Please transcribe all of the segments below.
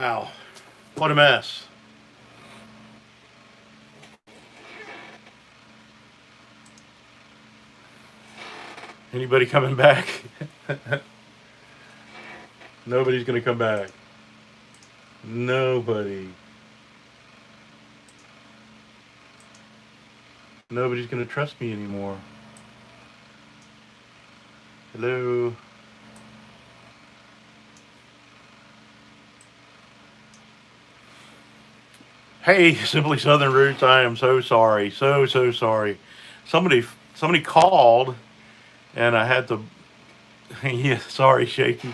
Wow, what a mess. Anybody coming back? Nobody's gonna come back. Nobody. Nobody's gonna trust me anymore. Hello. Hey, Simply Southern Roots. I am so sorry. So sorry. Somebody somebody called and I had to. Yeah, sorry, Shaky.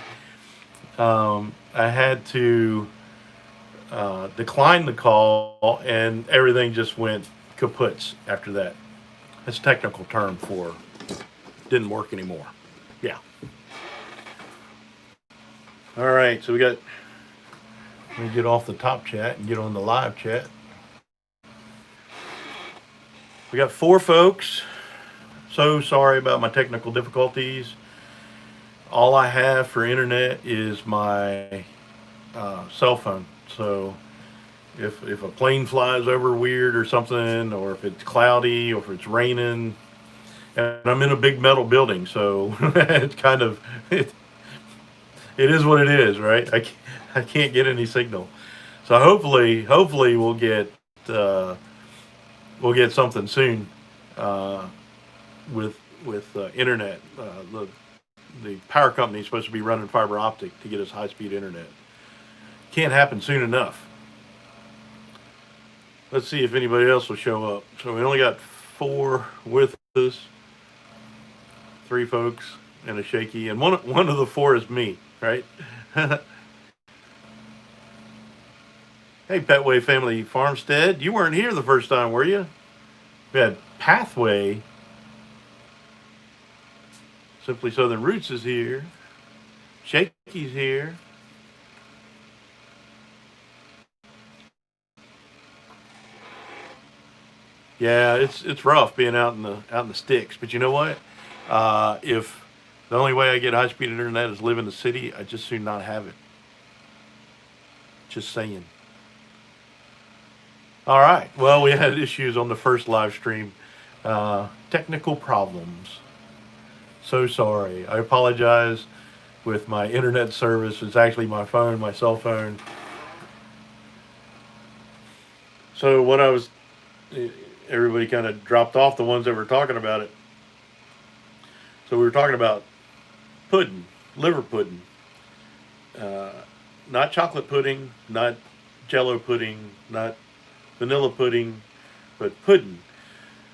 I had to decline the call, and everything just went kaputs after that. That's a technical term for didn't work anymore. Yeah. All right. So we get off the top chat and get on the live chat. We got 4 folks. So sorry about my technical difficulties. All I have for internet is my cell phone. So if a plane flies over weird or something, or if it's cloudy, or if it's raining, and I'm in a big metal building, so it's kind of it is what it is, right? I can't get any signal. So hopefully uh, we'll get something soon uh, with internet. The power company is supposed to be running fiber optic to get us high speed internet. Can't happen soon enough. Let's see if anybody else will show up. So we only got 4 with us, 3 folks and a Shaky, and one of the 4 is me, right? Hey, Petway Family Farmstead, you weren't here the first time, were you? We had Pathway. Simply Southern Roots is here. Shaky's here. Yeah, it's rough being out in the sticks. But you know what? If the only way I get high speed internet is live in the city, I just soon not have it. Just saying. All right. Well, we had issues on the first live stream. Technical problems. So sorry. I apologize with my internet service. It's actually my phone, my cell phone. So what I was, everybody kind of dropped off, the ones that were talking about it. So we were talking about pudding, liver pudding, uh, not chocolate pudding, not Jello pudding, not vanilla pudding, but pudding.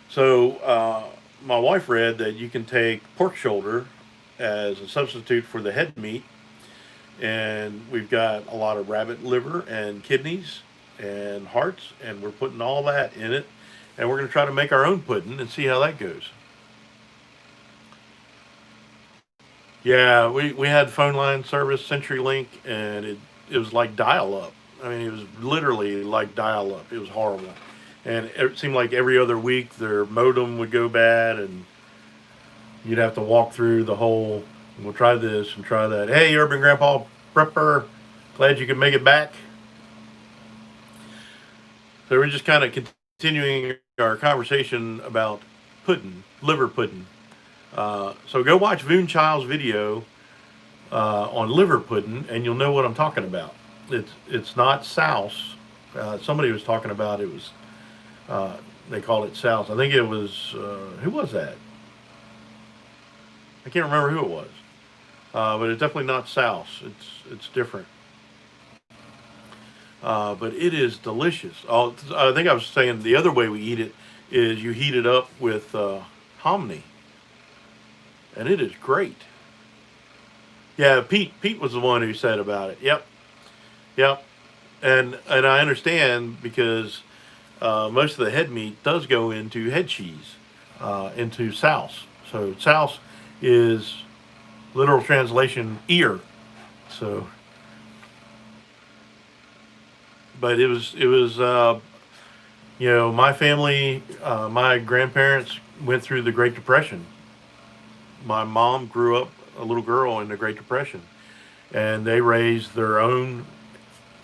So my wife read that you can take pork shoulder as a substitute for the head meat, and we've got a lot of rabbit liver and kidneys and hearts, and we're putting all that in it, and we're going to try to make our own pudding and see how that goes. Yeah, we had phone line service, CenturyLink, and it was like dial up. I mean, it was literally like dial up. It was horrible, and it seemed like every other week their modem would go bad, and you'd have to walk through the whole. We'll try this and try that. Hey, Urban Grandpa Prepper, glad you could make it back. So we're just kind of continuing our conversation about pudding, liver pudding. So go watch Voon Child's video on liver pudding, and you'll know what I'm talking about. It's not souse. Somebody was talking about it was they called it souse. I think it was who was that? I can't remember who it was, but it's definitely not souse. It's different, but it is delicious. I think I was saying the other way we eat it is you heat it up with hominy, and it is great. Yeah, Pete was the one who said about it. Yep, yep. And I understand because most of the head meat does go into head cheese, into souse. So souse is literal translation ear. So, but it was my family, my grandparents went through the Great Depression. My mom grew up a little girl in the Great Depression, and they raised their own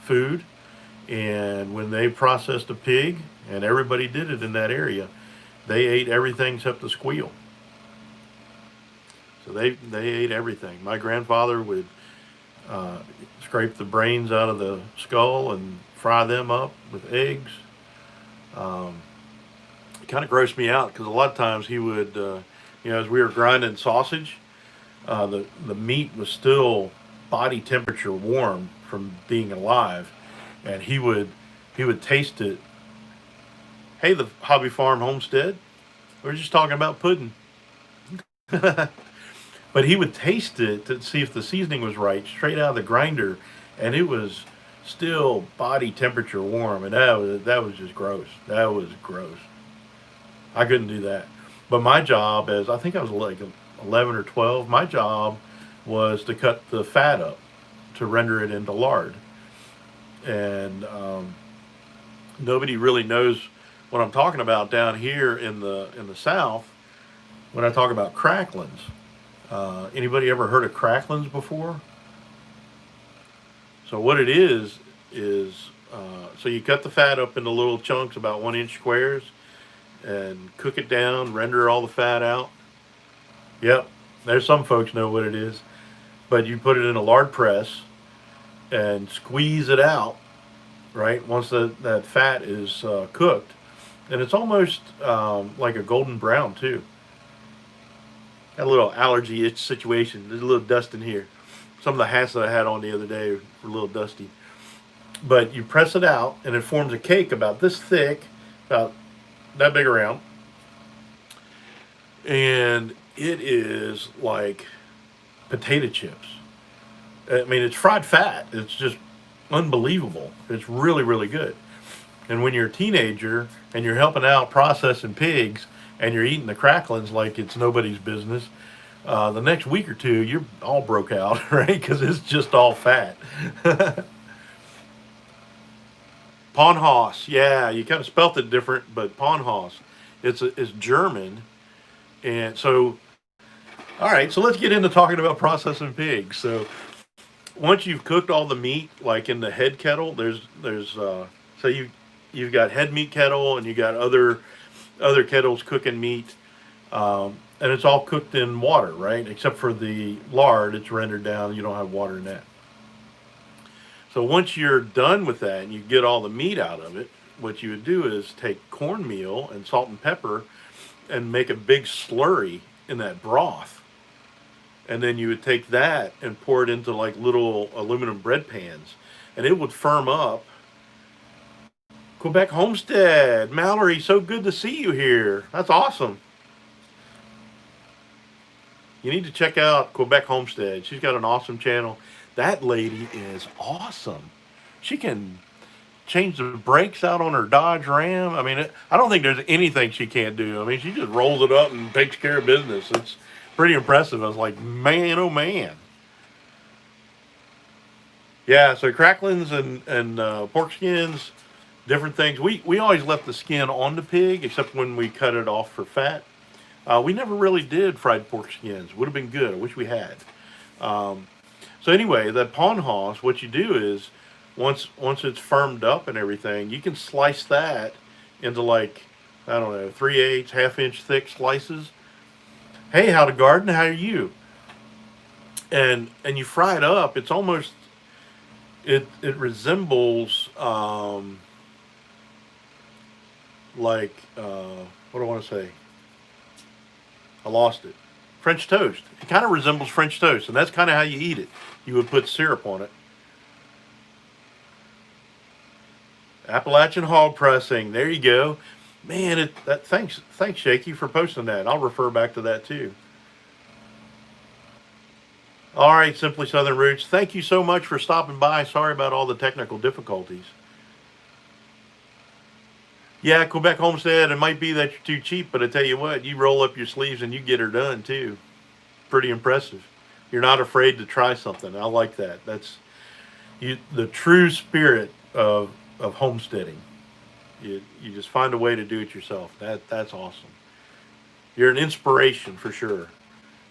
food. And when they processed a pig, and everybody did it in that area, they ate everything except the squeal. So they ate everything. My grandfather would uh, scrape the brains out of the skull and fry them up with eggs. Um, it kind of grossed me out because a lot of times he would, as we were grinding sausage, the meat was still body temperature warm from being alive, and he would taste it. Hey, the Hobby Farm Homestead, we were just talking about pudding. But he would taste it to see if the seasoning was right, straight out of the grinder, and it was still body temperature warm, and that was just gross. That was gross. I couldn't do that. But my job, as I think I was like 11 or 12, my job was to cut the fat up to render it into lard, and nobody really knows what I'm talking about down here in the South when I talk about cracklings. Anybody ever heard of cracklings before? So what it is so you cut the fat up into little chunks about 1 inch squares and cook it down, render all the fat out. Yep, there's some folks know what it is, but you put it in a lard press and squeeze it out. Right, once that fat is cooked, and it's almost like a golden brown too. Got a little allergy itch situation. There's a little dust in here. Some of the hats that I had on the other day were a little dusty. But you press it out, and it forms a cake about this thick, about that big around, and it is like potato chips. I mean, it's fried fat. It's just unbelievable. It's really, really good. And when you're a teenager and you're helping out processing pigs and you're eating the cracklings like it's nobody's business, the next week or two you're all broke out, right? Because it's just all fat. Pawnhaus, yeah, you kind of spelt it different, but Pawnhaus, it's German, and so all right. So let's get into talking about processing pigs. So once you've cooked all the meat, like in the head kettle, there's so you've got head meat kettle and you got other kettles cooking meat, and it's all cooked in water, right? Except for the lard, it's rendered down. You don't have water in that. So once you're done with that and you get all the meat out of it, what you would do is take cornmeal and salt and pepper and make a big slurry in that broth. And then you would take that and pour it into like little aluminum bread pans, and it would firm up. Quebec Homestead, Mallory, so good to see you here. That's awesome. You need to check out Quebec Homestead. She's got an awesome channel. That lady is awesome. She can change the brakes out on her Dodge Ram. I mean, I don't think there's anything she can't do. I mean, she just rolls it up and takes care of business. It's pretty impressive. I was like, man, oh man. Yeah, so cracklings and pork skins, different things. We always left the skin on the pig, except when we cut it off for fat. We never really did fried pork skins. Would have been good. I wish we had. So anyway, that Pawnhaus, what you do is once it's firmed up and everything, you can slice that into like, I don't know, 3/8, half-inch thick slices. Hey, how to garden? How are you? And you fry it up. It's almost it resembles like what do I want to say? I lost it. French toast. It kind of resembles French toast, and that's kind of how you eat it. You would put syrup on it. Appalachian hog pressing. There you go. Man, thanks Shaky for posting that. I'll refer back to that too. All right, Simply Southern Roots. Thank you so much for stopping by. Sorry about all the technical difficulties. Yeah, Quebec Homestead, it might be that you're too cheap, but I tell you what, you roll up your sleeves and you get her done too. Pretty impressive. You're not afraid to try something. I like that. That's the true spirit of homesteading. You just find a way to do it yourself. That's awesome. You're an inspiration for sure.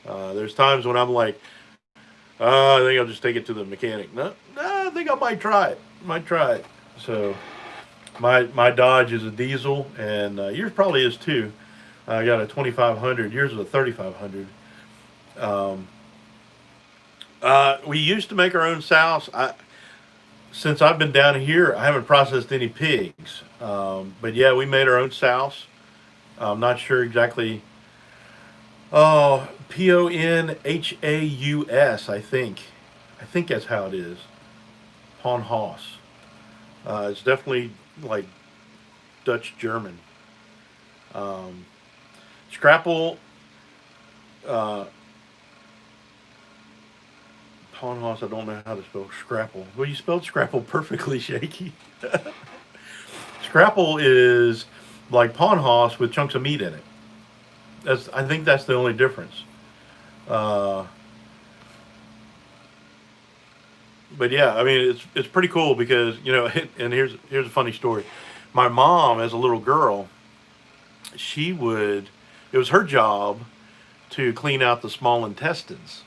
There's times when I'm like, I think I'll just take it to the mechanic. No, I think I might try it. might try it. So my Dodge is a diesel, and yours probably is too. I got a 2500. Yours is a 3500. Um, we used to make our own souse. Since I've been down here, I haven't processed any pigs. But yeah, we made our own souse. I'm not sure exactly. Oh, Ponhaus, I think. I think that's how it is. Ponhaus. It's definitely like Dutch German. Um, Scrapple, uh, Ponhaus, I don't know how to spell Scrapple. Well, you spelled Scrapple perfectly, Shaky. Scrapple is like Ponhaus with chunks of meat in it. I think that's the only difference. Uh, but yeah, I mean, it's pretty cool because and here's a funny story. My mom, as a little girl, she would. It was her job to clean out the small intestines,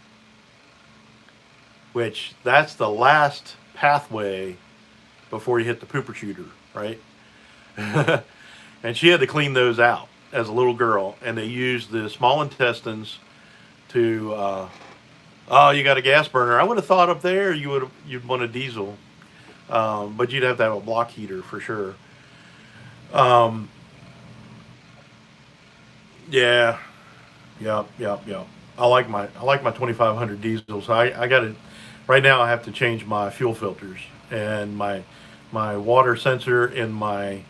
which that's the last pathway before you hit the pooper shooter, right? And she had to clean those out as a little girl, and they used the small intestines to. Oh, you got a gas burner. I would have thought up there you'd want a diesel, but you'd have to have a block heater for sure. Um, yeah, yep. I like my 2500 diesel. So I got to right now. I have to change my fuel filters and my water sensor in my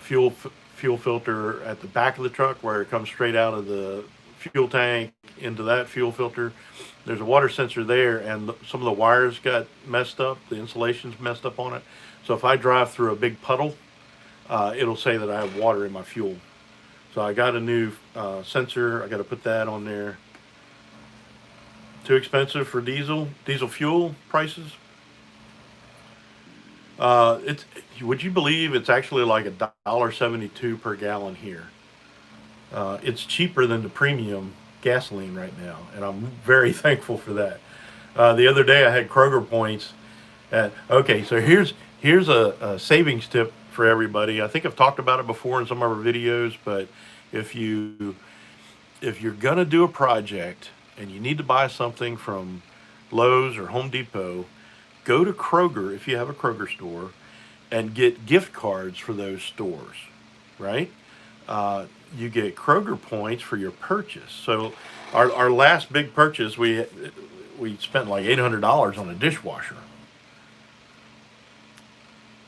fuel filter at the back of the truck where it comes straight out of the fuel tank into that fuel filter. There's a water sensor there, and some of the wires got messed up. The insulation's messed up on it. So if I drive through a big puddle, it'll say that I have water in my fuel. So I got a new sensor. I got to put that on there. Too expensive for diesel fuel prices. It's would you believe it's actually like $1.72 per gallon here. It's cheaper than the premium gasoline right now, and I'm very thankful for that. The other day I had Kroger points. Okay, so here's a savings tip for everybody. I think I've talked about it before in some of our videos, but if you if you're gonna do a project and you need to buy something from Lowe's or Home Depot, go to Kroger if you have a Kroger store and get gift cards for those stores, right? You get Kroger points for your purchase. So our last big purchase, we spent like $800 on a dishwasher.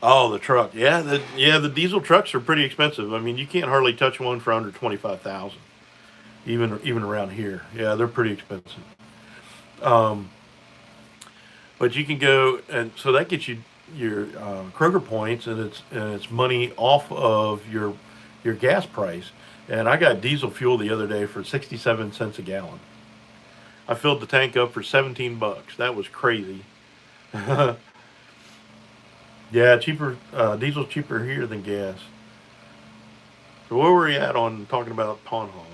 Oh, the truck, the diesel trucks are pretty expensive. I mean, you can't hardly touch one for under 25,000, even around here. Yeah, they're pretty expensive. Um, but you can go, and so that gets you your Kroger points, and it's money off of your gas price. And I got diesel fuel the other day for 67 cents a gallon. I filled the tank up for 17 bucks. That was crazy. Yeah, cheaper. Diesel's cheaper here than gas. So where were we at on talking about pawn halls?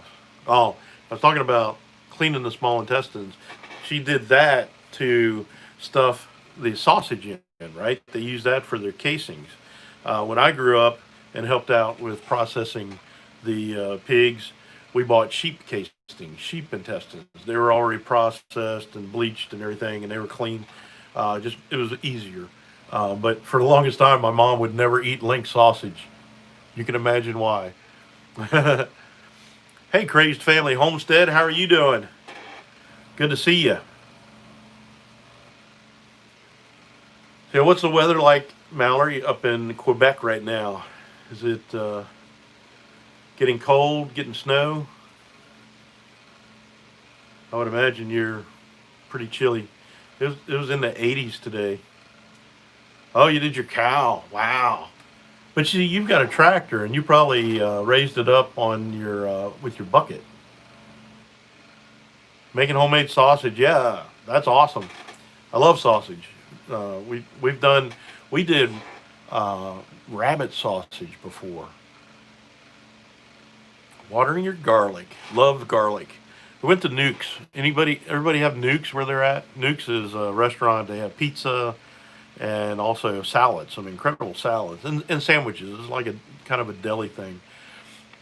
Oh, I was talking about cleaning the small intestines. She did that to stuff the sausage in, right? They use that for their casings. When I grew up and helped out with processing the pigs, we bought sheep casings, sheep intestines. They were already processed and bleached and everything, and they were clean. Just it was easier. But for the longest time, my mom would never eat link sausage. You can imagine why. Hey, Crazed Family Homestead, how are you doing? Good to see you. So, what's the weather like, Mallory, up in Quebec right now? Is it getting cold, getting snow? I would imagine you're pretty chilly. It was in the 80s today. Oh, you did your cow. Wow. But see, you've got a tractor, and you probably raised it up on your with your bucket. Making homemade sausage, yeah, that's awesome. I love sausage. We did rabbit sausage before. Watering your garlic. Love garlic. We went to Nuke's. Everybody have Nuke's where they're at? Nuke's is a restaurant. They have pizza and also salads, some incredible salads, and sandwiches. It's like a kind of a deli thing.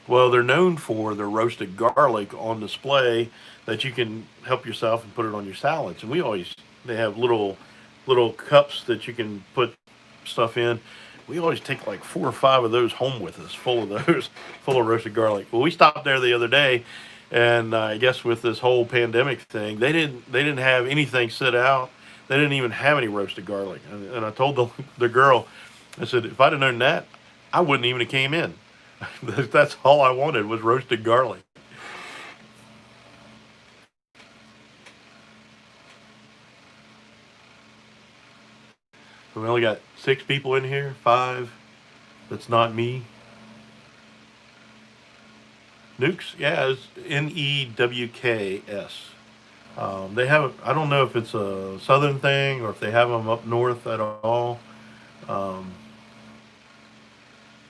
Well, they're known for their roasted garlic on display that you can help yourself and put it on your salads. And they have little cups that you can put stuff in. We always take like 4 or 5 of those home with us, full of those, full of roasted garlic. Well, we stopped there the other day, and I guess with this whole pandemic thing, they didn't have anything set out. They didn't even have any roasted garlic. And I told the girl, I said, if I'd have known that, I wouldn't even have came in. That's all I wanted was roasted garlic. We only got 6 people in here, 5. That's not me. Nukes, yeah, it's Newks. They have, I don't know if it's a southern thing or if they have them up north at all. Um,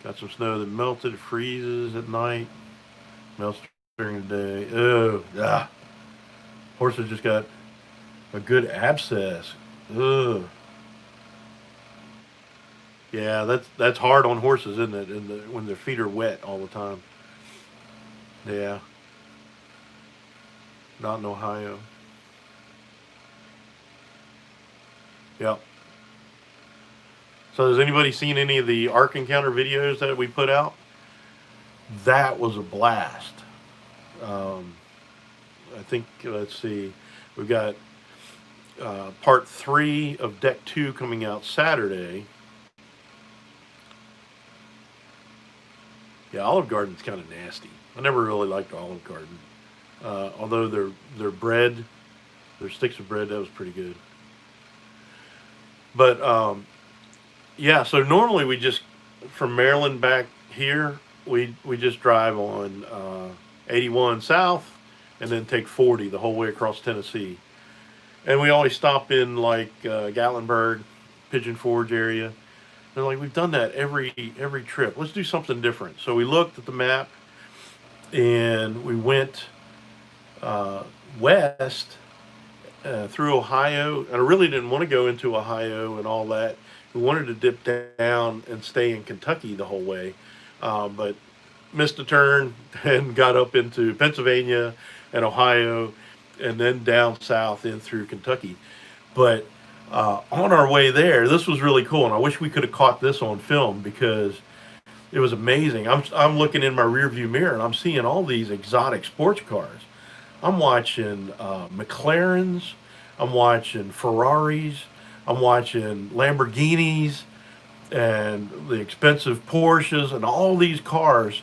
got some snow that melted, it freezes at night, melts during the day. Oh, yeah. Horses just got a good abscess. Ugh. Yeah, that's hard on horses, isn't it? When their feet are wet all the time. Yeah, not in Ohio. Yep. So has anybody seen any of the Ark Encounter videos that we put out? That was a blast. Um, I think, let's see, we've got part 3 of Deck 2 coming out Saturday. Yeah, Olive Garden's kind of nasty. I never really liked Olive Garden. Although their bread, their sticks of bread, that was pretty good. But yeah, so normally we just from Maryland back here, we just drive on 81 south, and then take 40 the whole way across Tennessee. And we always stop in like Gatlinburg, Pigeon Forge area. They're like, we've done that every trip. Let's do something different. So we looked at the map, and we went west through Ohio. And I really didn't want to go into Ohio and all that. We wanted to dip down and stay in Kentucky the whole way, but missed a turn and got up into Pennsylvania and Ohio, and then down south in through Kentucky. But on our way there, this was really cool, and I wish we could have caught this on film because it was amazing. I'm looking in my rearview mirror and I'm seeing all these exotic sports cars. I'm watching McLarens, I'm watching Ferraris, I'm watching Lamborghinis, and the expensive Porsches, and all these cars.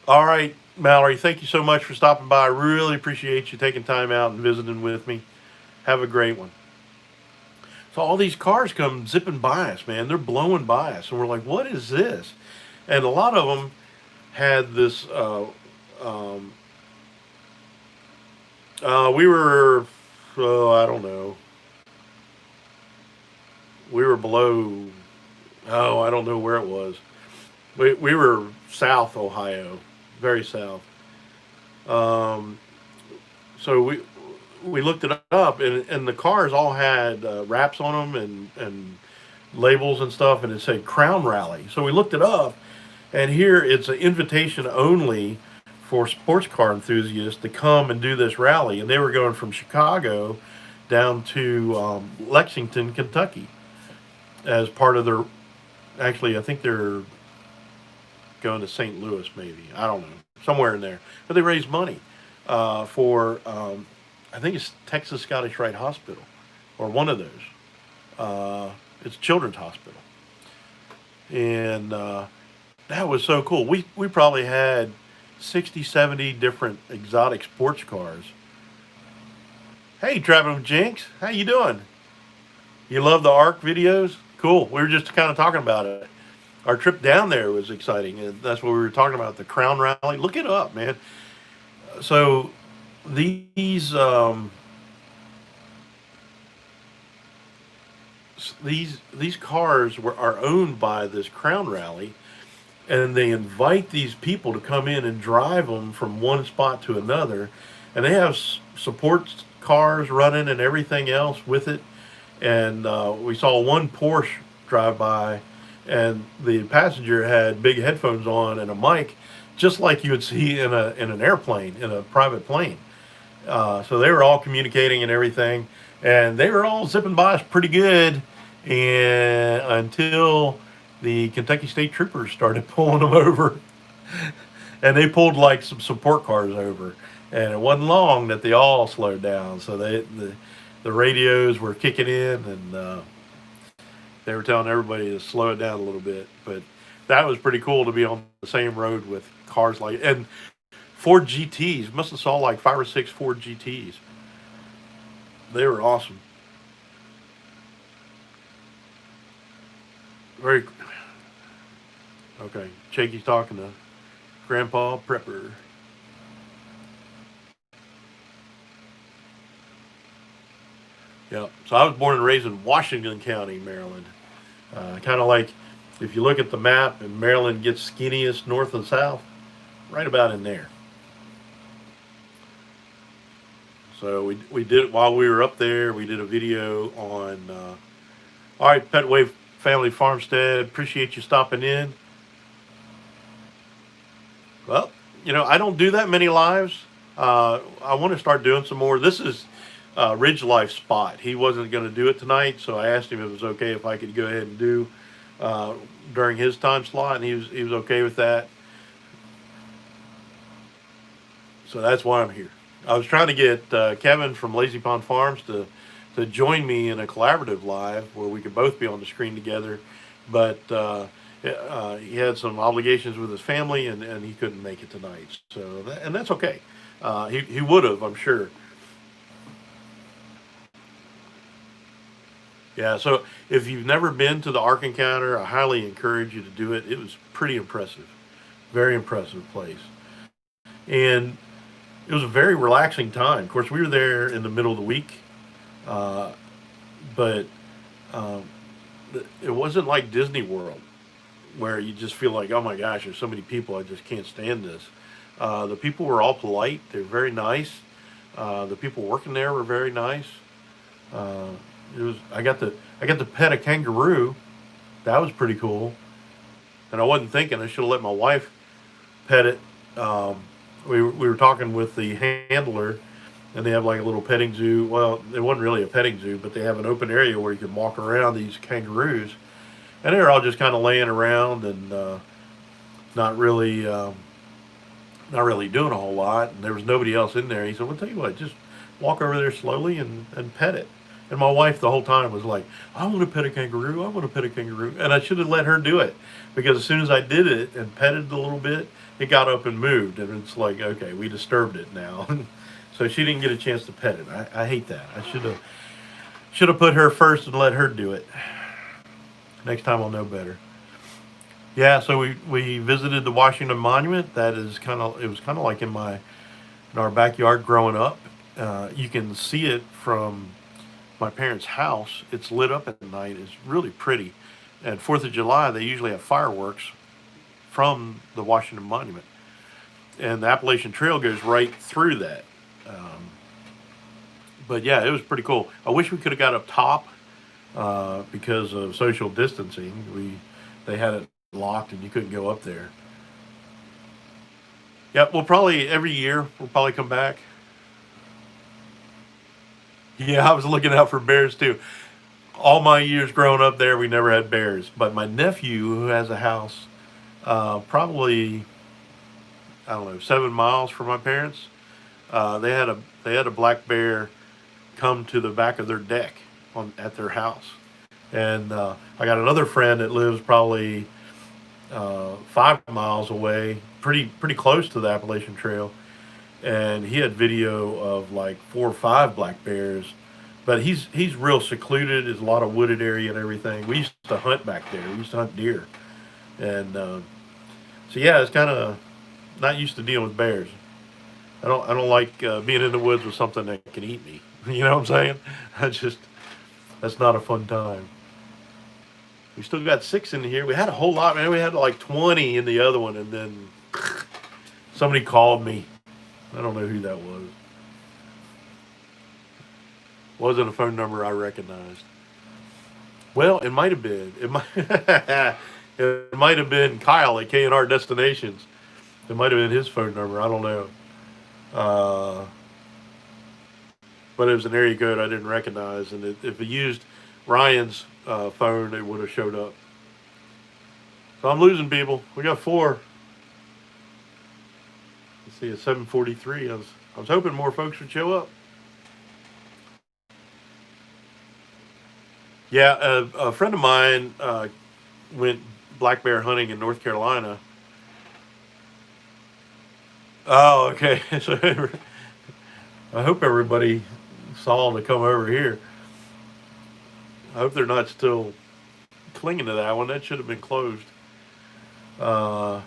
All right, Mallory, thank you so much for stopping by. I really appreciate you taking time out and visiting with me. Have a great one. So all these cars come zipping by us, man. They're blowing by us, and we're like, "What is this?" And a lot of them had this. Um, we were, I don't know, we were below. Oh, I don't know where it was. We were South Ohio, very south. Um, so we looked it up, and the cars all had wraps on them and labels and stuff, and it said Crown Rally. So we looked it up, and here it's an invitation only for sports car enthusiasts to come and do this rally. And they were going from Chicago down to Lexington, Kentucky, as part of their. Actually, I think they're going to St. Louis, maybe. I don't know, somewhere in there. But they raised money for. I think it's Texas Scottish Rite Hospital, or one of those. It's a children's hospital, and that was so cool. We probably had 60, 70 different exotic sports cars. Hey, Traveling with Jinx, how you doing? You love the ARC videos? Cool. We were just kind of talking about it. Our trip down there was exciting, and that's what we were talking about, the Crown Rally. Look it up, man. So these these cars are owned by this Crown Rally, and they invite these people to come in and drive them from one spot to another, and they have support cars running and everything else with it, and we saw one Porsche drive by, and the passenger had big headphones on and a mic, just like you would see in an airplane, in a private plane. So they were all communicating and everything, and they were all zipping by us pretty good, and until the Kentucky State Troopers started pulling them over, and they pulled like some support cars over, and it wasn't long that they all slowed down. So the radios were kicking in, and they were telling everybody to slow it down a little bit. But that was pretty cool to be on the same road with cars like, and Ford GTs. Must have saw like 5 or 6 Ford GTs. They were awesome. Very okay. Shaky's talking to Grandpa Prepper. Yeah. So I was born and raised in Washington County, Maryland. Kind of like if you look at the map and Maryland gets skinniest north and south, right about in there. So we did while we were up there. We did a video on. All right, Pet Wave Family Farmstead. Appreciate you stopping in. Well, I don't do that many lives. I want to start doing some more. This is Ridge Life Spot. He wasn't going to do it tonight, so I asked him if it was okay if I could go ahead and do during his time slot, and he was okay with that. So that's why I'm here. I was trying to get Kevin from Lazy Pond Farms to join me in a collaborative live where we could both be on the screen together, but he had some obligations with his family, and he couldn't make it tonight. So and that's okay. He would have, I'm sure. Yeah. So if you've never been to the Ark Encounter, I highly encourage you to do it. It was pretty impressive, very impressive place, and it was a very relaxing time. Of course, we were there in the middle of the week, uh, but um, it wasn't like Disney World where you just feel like, oh my gosh, there's so many people, I just can't stand this. The people were all polite. They're very nice. The people working there were very nice. Uh, it was. I got to pet a kangaroo. That was pretty cool. And I wasn't thinking I should have let my wife pet it. Um, we were talking with the handler, and they have like a little petting zoo. Well, it wasn't really a petting zoo, but they have an open area where you can walk around these kangaroos, and they were all just kind of laying around and not really not really doing a whole lot. And there was nobody else in there. He said, "Well, tell you what, just walk over there slowly and pet it." And my wife the whole time was like, "I want to pet a kangaroo. I want to pet a kangaroo." And I should have let her do it, because as soon as I did it and petted it a little bit, it got up and moved. And it's like, okay, we disturbed it now. So she didn't get a chance to pet it. I hate that. I should have put her first and let her do it. Next time I'll know better. Yeah, so we visited the Washington Monument. That is it was kind of like in our backyard growing up. You can see it from my parents' house. It's lit up at night. It's really pretty. And 4th of July, they usually have fireworks from the Washington Monument. And the Appalachian Trail goes right through that. Um, but yeah, it was pretty cool. I wish we could have got up top because of social distancing. They had it locked and you couldn't go up there. Yeah, we'll probably every year we'll probably come back. Yeah, I was looking out for bears too. All my years growing up there, we never had bears. But my nephew, who has a house probably, I don't know, 7 miles from my parents, they had a black bear come to the back of their deck at their house. And I got another friend that lives probably 5 miles away, pretty close to the Appalachian Trail, and he had video of like 4 or 5 black bears. But he's real secluded. There's a lot of wooded area and everything. We used to hunt back there. We used to hunt deer, and so yeah, it's kind of not used to dealing with bears. I don't like being in the woods with something that can eat me. You know what I'm saying? I just That's not a fun time. We still got 6 in here. We had a whole lot, man. We had like 20 in the other one, and then somebody called me. I don't know who that was. Wasn't a phone number I recognized. Well, it might have been. It might. It might have been Kyle at K&R Destinations. It might have been his phone number. I don't know. Uh, but it was an area code I didn't recognize, and if it used Ryan's phone, it would have showed up. So I'm losing people. We got four. Let's see, it's 7:43. I was hoping more folks would show up. Yeah, a friend of mine went black bear hunting in North Carolina. Oh, okay. So I hope everybody saw to come over here. I hope they're not still clinging to that one. That should have been closed. Uh,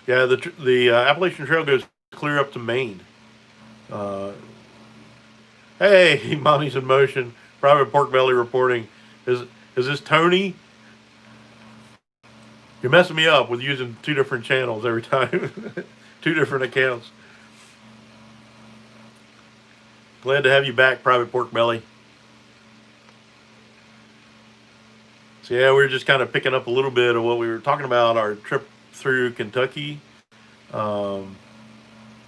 yeah, the Appalachian Trail goes clear up to Maine. Uh, hey, mommy's in motion. Private Pork Belly reporting. Is this Tony? You're messing me up with using two different channels every time, two different accounts. Glad to have you back, Private Pork Belly. So yeah, we were just kind of picking up a little bit of what we were talking about, our trip through Kentucky. Um,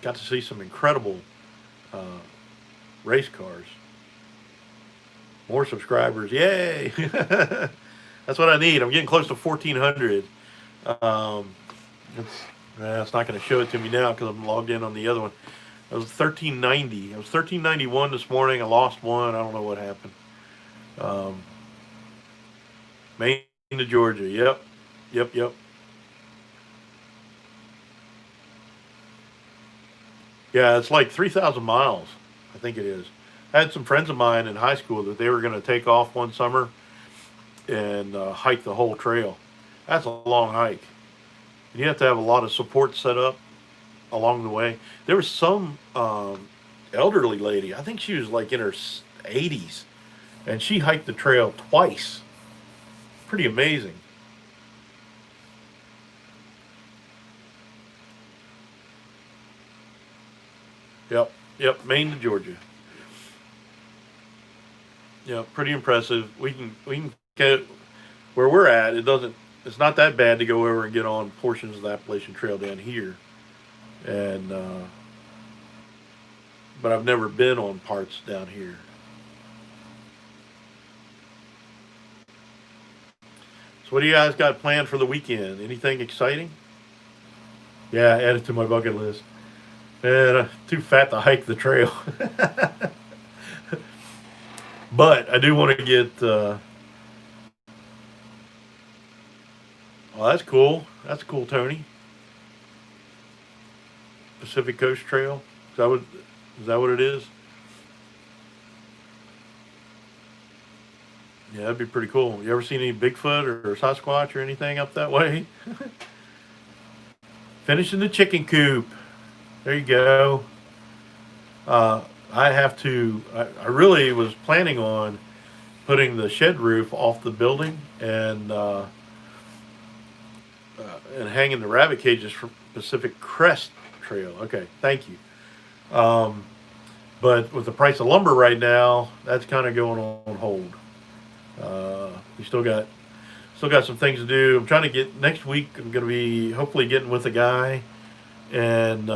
got to see some incredible uh, race cars. More subscribers, yay! That's what I need. I'm getting close to 1,400. Um, it's not going to show it to me now because I'm logged in on the other one. I was 1390. I was 1391 this morning. I lost one. I don't know what happened. Um, Maine to Georgia. Yep. Yep. Yep. Yeah, it's like 3,000 miles. I think it is. I had some friends of mine in high school that they were going to take off one summer and hike the whole trail. That's a long hike. You have to have a lot of support set up along the way. There was some elderly lady. I think she was like in her 80s, and she hiked the trail twice. Pretty amazing. Yep, yep. Maine to Georgia. Yeah, pretty impressive. We can get where we're at. It doesn't. It's not that bad to go over and get on portions of the Appalachian Trail down here, and but I've never been on parts down here. So, what do you guys got planned for the weekend? Anything exciting? Yeah, add it to my bucket list. And too fat to hike the trail, but I do want to get. Oh, that's cool. That's cool, Tony. Pacific Coast Trail. Is that what it is? Yeah, that'd be pretty cool. You ever seen any Bigfoot or Sasquatch or anything up that way? Finishing the chicken coop. There you go. Uh, I have to. I really was planning on putting the shed roof off the building and hanging the rabbit cages from Pacific Crest Trail. Okay, thank you. Um, but with the price of lumber right now, that's kind of going on hold. We still got some things to do. I'm trying to get next week. I'm going to be hopefully getting with a guy and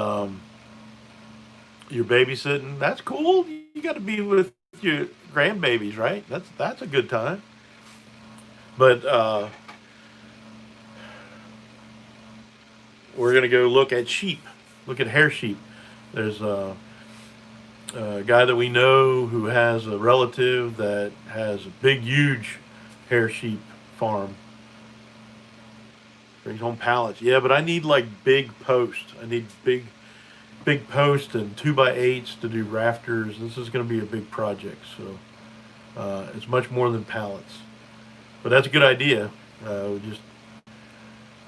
you're babysitting. That's cool. You got to be with your grandbabies, right? That's a good time. But we're gonna go look at sheep, look at hair sheep. There's a guy that we know who has a relative that has a big, huge hair sheep farm. Brings home pallets. Yeah, but I need like big posts. I need big posts and 2x8s to do rafters. This is going to be a big project, so it's much more than pallets. But that's a good idea. We just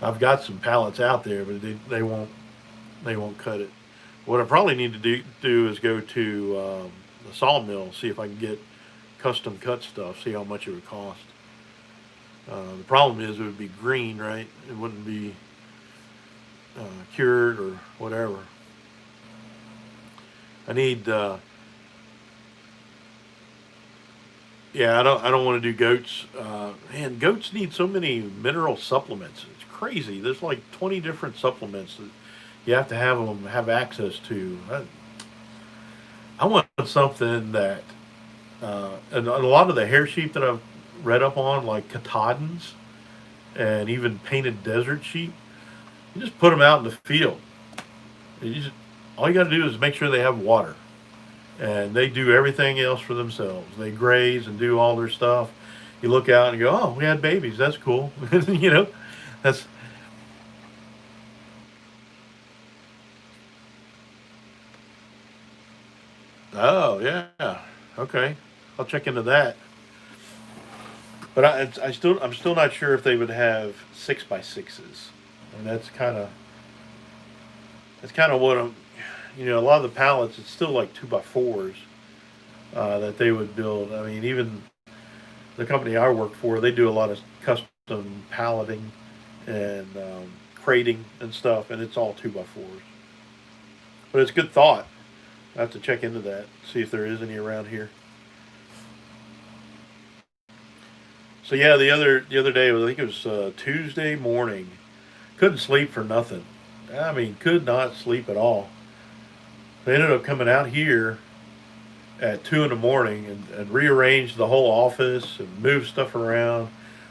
I've got some pallets out there, but they won't cut it. What I probably need to do is go to the sawmill, see if I can get custom cut stuff, see how much it would cost. The problem is it would be green, right? It wouldn't be cured or whatever. I need Yeah, I don't want to do goats. Man, goats need so many mineral supplements. It's crazy. There's like 20 different supplements that you have to have them have access to. I want something that, and a lot of the hair sheep that I've read up on, like Katahdins and even painted desert sheep, you just put them out in the field. All you got to do is make sure they have water, and they do everything else for themselves. They graze and do all their stuff. You look out and you go, "Oh, we had babies. That's cool." you know, that's oh yeah, okay. I'll check into that. But I'm still not sure if they would have 6x6s, and that's kind of what I'm. A lot of the pallets it's still like 2x4s that they would build. I mean, even the company I work for, they do a lot of custom palleting and crating and stuff, and it's all 2x4s. But it's good thought. I have to check into that, see if there is any around here. So yeah, the other day, I think it was Tuesday morning. Couldn't sleep for nothing. I mean, could not sleep at all. They ended up coming out here at 2 in the morning and rearranged the whole office and moved stuff around.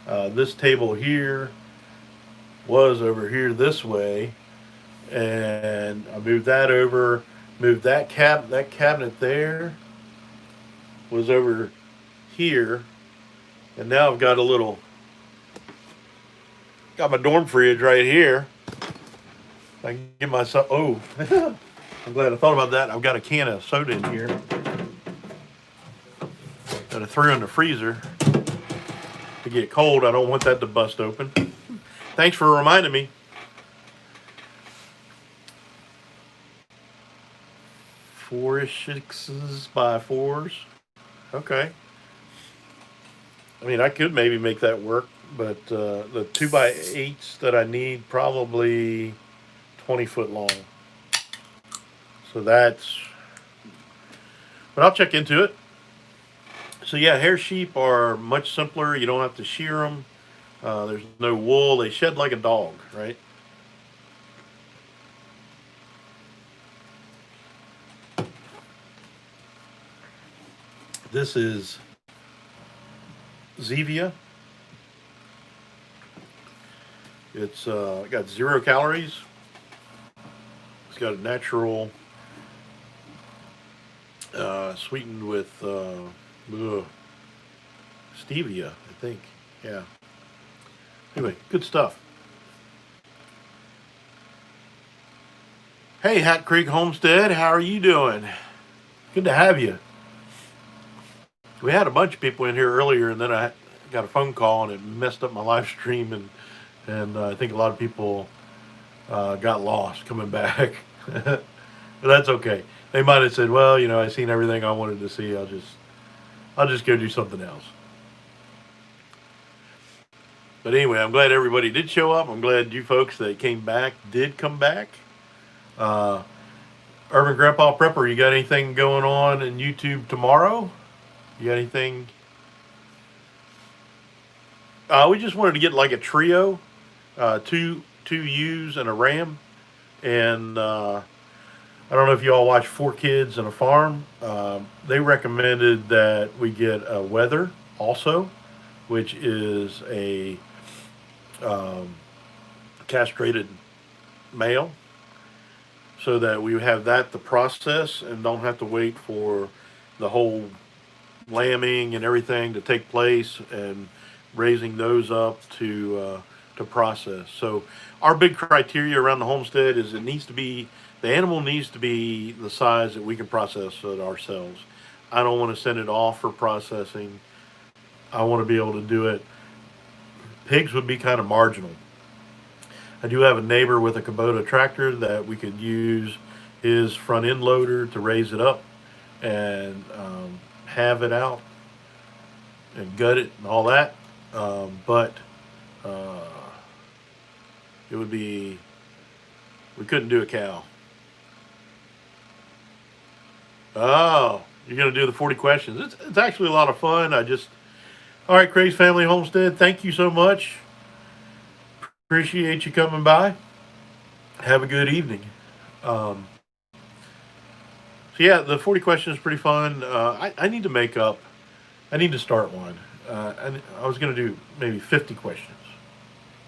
This table here was over here this way, and I moved that over. Moved that cabinet there was over here, and now I've got my dorm fridge right here. I can get myself. Oh, I'm glad I thought about that. I've got a can of soda in here that I threw in the freezer to get cold. I don't want that to bust open. Thanks for reminding me. 4-6s by 4s. Okay. I mean, I could maybe make that work, but the 2x8s that I need probably 20 foot long. So but I'll check into it. So yeah, hair sheep are much simpler. You don't have to shear them. There's no wool. They shed like a dog, right? This is Zevia. It's got 0 calories. It's got a natural, sweetened with stevia, I think. Yeah. Anyway, good stuff. Hey, Hat Creek Homestead, how are you doing? Good to have you. We had a bunch of people in here earlier, and then I got a phone call, and it messed up my live stream, and I think a lot of people got lost coming back. But that's okay. They might have said, "Well, I seen everything I wanted to see. I'll just go do something else." But anyway, I'm glad everybody did show up. I'm glad you folks that came back did come back. Uh, Urban Grandpa Prepper, you got anything going on in YouTube tomorrow? You got anything? We just wanted to get like a trio, two ewes and a ram, and I don't know if you all watch Four Kids and a Farm. They recommended that we get a wether also, which is a um, castrated male, so that we have that to process and don't have to wait for the whole lambing and everything to take place and raising those up to process. So our big criteria around the homestead is the animal needs to be the size that we can process it ourselves. I don't want to send it off for processing. I want to be able to do it. Pigs would be kind of marginal. I do have a neighbor with a Kubota tractor that we could use his front end loader to raise it up and have it out and gut it and all that. But uh, it would be, we couldn't do a cow. Oh, You're going to do the 40 questions. It's actually a lot of fun. All right, Crazy Family Homestead, thank you so much. Appreciate you coming by. Have a good evening. Um, so yeah, the 40 questions is pretty fun. I need to I need to start one. I was going to do maybe 50 questions.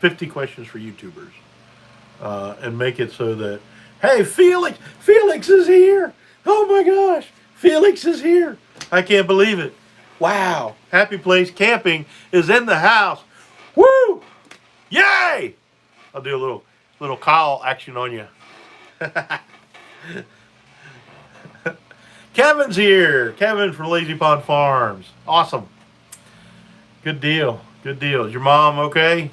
50 questions for YouTubers. And make it so that, hey, Felix is here. Oh my gosh, Felix is here. I can't believe it. Wow, Happy Place Camping is in the house. Woo! Yay! I'll do a little Kyle action on you. Kevin's here. Kevin from Lazy Pond Farms. Awesome. Good deal. Good deal. Is your mom okay?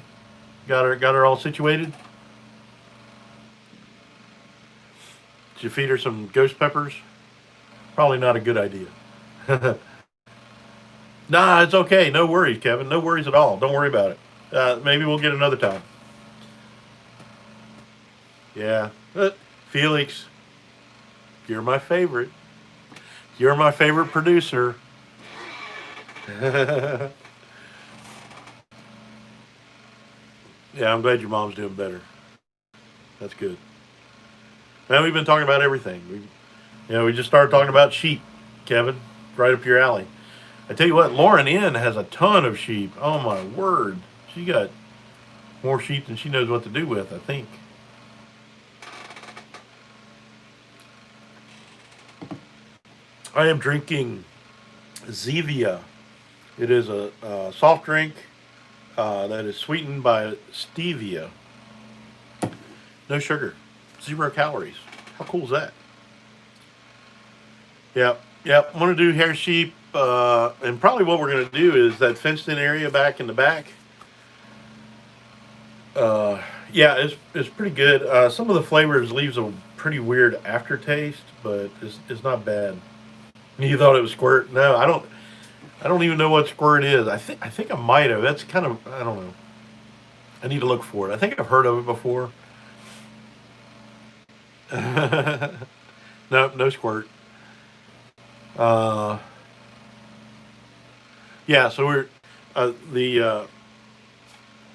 Got her all situated? Did you feed her some ghost peppers? Probably not a good idea. Nah, it's okay. No worries, Kevin. No worries at all. Don't worry about it. Maybe we'll get another time. Yeah. Felix, you're my favorite. You're my favorite producer. Yeah, I'm glad your mom's doing better. That's good. Man, we've been talking about everything. We just started talking about sheep, Kevin. Right up your alley. I tell you what, Lauren N has a ton of sheep. Oh my word. She got more sheep than she knows what to do with, I think. I am drinking Zevia. It is a soft drink that is sweetened by stevia. No sugar. 0 calories. How cool is that? Yep. Yep. I'm going to do hair sheep. And probably what we're going to do is that fenced in area back in the back. Yeah, it's pretty good. Some of the flavors leaves a pretty weird aftertaste, but it's not bad. You thought it was squirt? No, I don't even know what squirt is. I think I might have. That's kind of, I don't know. I need to look for it. I think I've heard of it before. No, no squirt. Uh, yeah, so we're the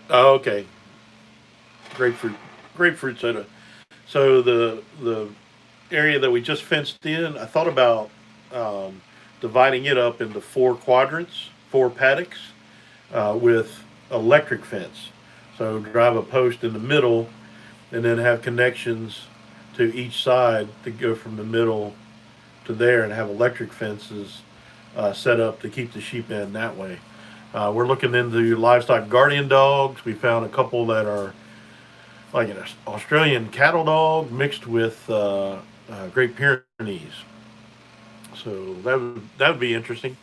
oh, okay, grapefruit soda. So the area that we just fenced in, I thought about um, dividing it up into 4 quadrants, 4 paddocks, with electric fence. So drive a post in the middle, and then have connections to each side to go from the middle to there, and have electric fences set up to keep the sheep in that way. We're looking into livestock guardian dogs. We found a couple that are like an Australian cattle dog mixed with Great Pyrenees. So that would be interesting.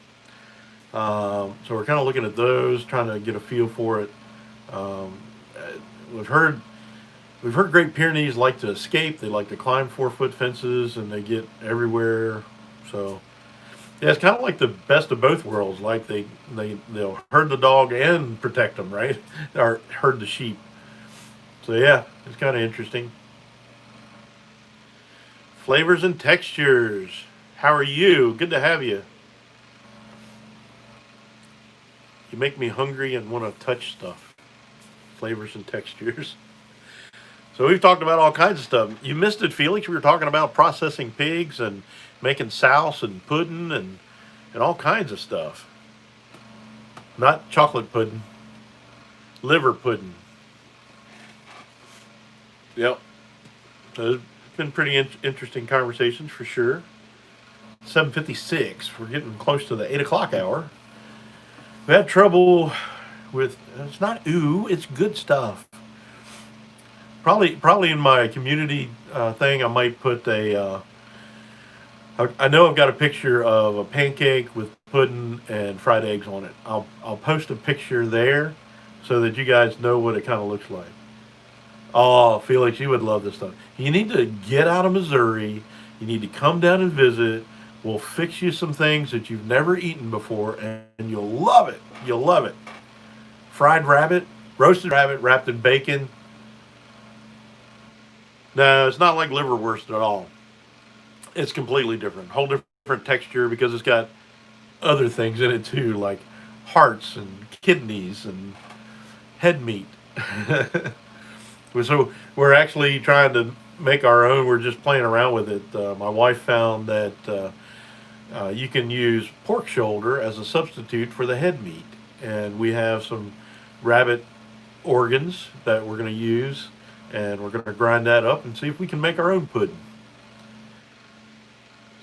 So we're kind of looking at those, trying to get a feel for it. Um, we've heard Great Pyrenees like to escape. They like to climb 4 foot fences, and they get everywhere. So yeah, it's kind of like the best of both worlds. Like they'll herd the dog and protect them, right? Or herd the sheep. So yeah, it's kind of interesting. Flavors and textures. How are you? Good to have you. You make me hungry and want to touch stuff. Flavors and textures. So we've talked about all kinds of stuff. You missed it, Felix. We were talking about processing pigs and making souse and pudding and all kinds of stuff. Not chocolate pudding, liver pudding. Yep. So it's been pretty interesting conversations for sure. 7:56. We're getting close to the 8 o'clock hour. We had trouble with. It's not ooh. It's good stuff. Probably in my community thing, I might put a. I know I've got a picture of a pancake with pudding and fried eggs on it. I'll post a picture there so that you guys know what it kind of looks like. Oh, Felix, you would love this stuff. You need to get out of Missouri. You need to come down and visit. We'll fix you some things that you've never eaten before, and you'll love it. You'll love it. Fried rabbit, roasted rabbit wrapped in bacon. No, it's not like liverwurst at all. It's completely different. Whole different different texture because it's got other things in it too, like hearts and kidneys and head meat. So we're actually trying to make our own. We're just playing around with it. My wife found that you can use pork shoulder as a substitute for the head meat, and we have some rabbit organs that we're going to use, and we're going to grind that up and see if we can make our own pudding.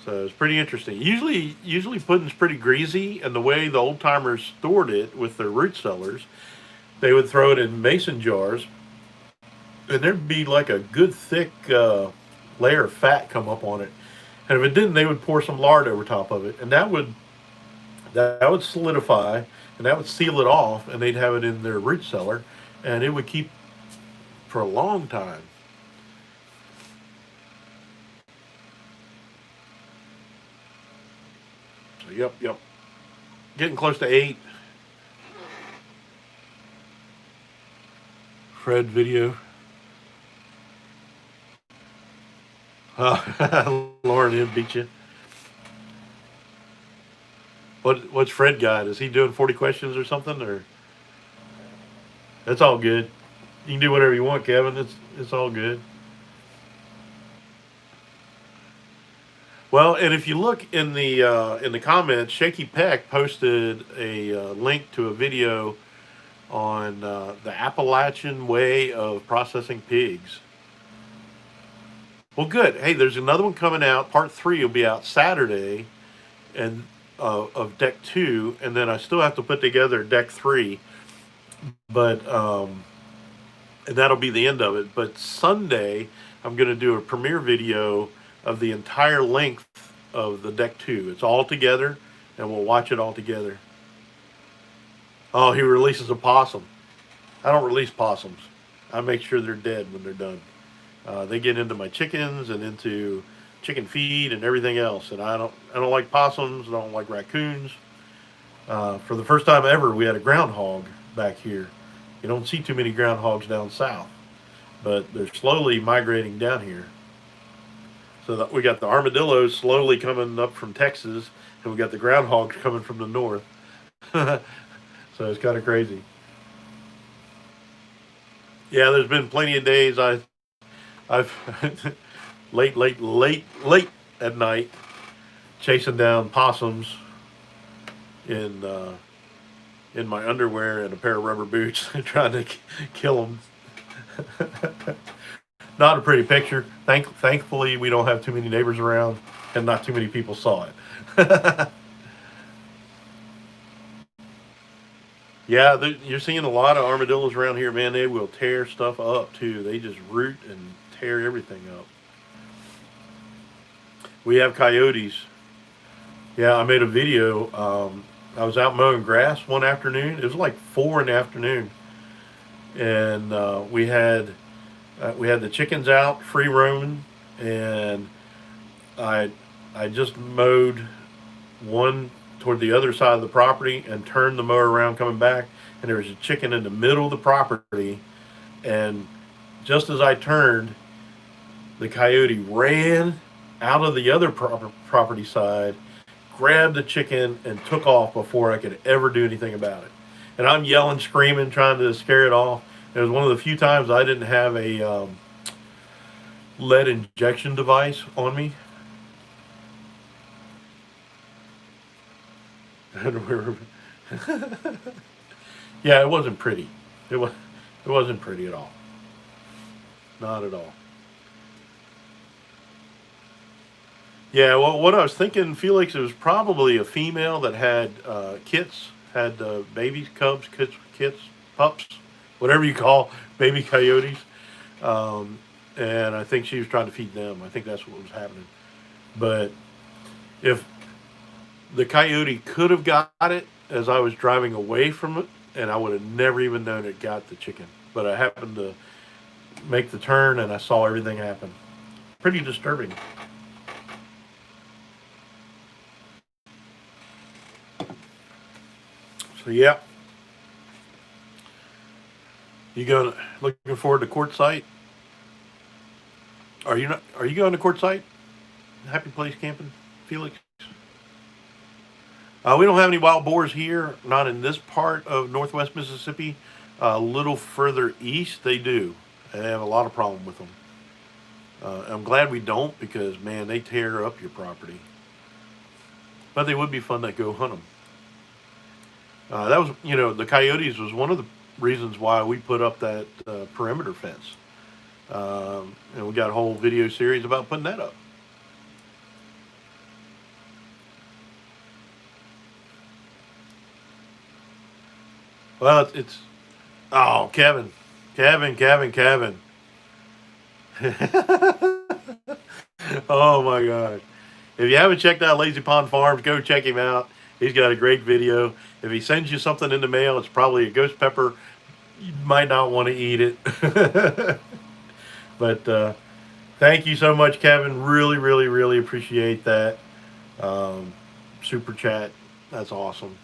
So it's pretty interesting. Usually pudding's pretty greasy, and the way the old timers stored it with their root cellars, they would throw it in mason jars, and there'd be like a good thick layer of fat come up on it. And if it didn't, they would pour some lard over top of it, and that would solidify, and that would seal it off, and they'd have it in their root cellar, and it would keep for a long time. So yep, getting close to 8. Fred video. Lauren didn't beat you. What's Fred got? Is he doing 40 questions or something? Or that's all good. You can do whatever you want, Kevin. It's all good. Well, and if you look in the comments, Shaky Peck posted a link to a video on the Appalachian way of processing pigs. Well, good. Hey, there's another one coming out. Part 3 will be out Saturday, and of deck 2, and then I still have to put together deck 3, but and that'll be the end of it. But Sunday, I'm going to do a premiere video of the entire length of the deck 2. It's all together, and we'll watch it all together. Oh, he releases a possum. I don't release possums. I make sure they're dead when they're done. They get into my chickens and into chicken feed and everything else, and I don't like possums. I don't like raccoons. For the first time ever, we had a groundhog back here. You don't see too many groundhogs down south, but they're slowly migrating down here. So that we got the armadillos slowly coming up from Texas, and we got the groundhogs coming from the north. So it's kind of crazy. Yeah, there's been plenty of days I've late at night chasing down possums in my underwear and a pair of rubber boots trying to kill them. Not a pretty picture. Thankfully, we don't have too many neighbors around, and not too many people saw it. Yeah, you're seeing a lot of armadillos around here, man. They will tear stuff up too. They just root and tear everything up. We have coyotes. Yeah, I made a video. I was out mowing grass one afternoon. It was like 4 in the afternoon, and we had the chickens out free roaming, and I just mowed one toward the other side of the property and turned the mower around coming back, and there was a chicken in the middle of the property, and just as I turned, the coyote ran out of the other property side, grabbed the chicken, and took off before I could ever do anything about it. And I'm yelling, screaming, trying to scare it off. It was one of the few times I didn't have a lead injection device on me. Yeah, it wasn't pretty. It wasn't pretty at all. Not at all. Yeah, well, what I was thinking, Felix, it was probably a female that had kits, had babies, cubs, kits, pups, whatever you call baby coyotes. And I think she was trying to feed them. I think that's what was happening. But if the coyote could have got it as I was driving away from it, and I would have never even known it got the chicken. But I happened to make the turn, and I saw everything happen. Pretty disturbing. So yeah, looking forward to quartzite? Are you not? Are you going to quartzite? Happy Place Camping, Felix? We don't have any wild boars here, not in this part of northwest Mississippi. A little further east, they do. They have a lot of problem with them. I'm glad we don't because, man, they tear up your property. But they would be fun to go hunt them. That was, the coyotes was one of the reasons why we put up that perimeter fence. And we got a whole video series about putting that up. Well, oh, Kevin. Oh my God. If you haven't checked out Lazy Pond Farms, go check him out. He's got a great video. If he sends you something in the mail, it's probably a ghost pepper. You might not want to eat it. But thank you so much, Kevin. Really, really, really appreciate that. Super chat. That's awesome.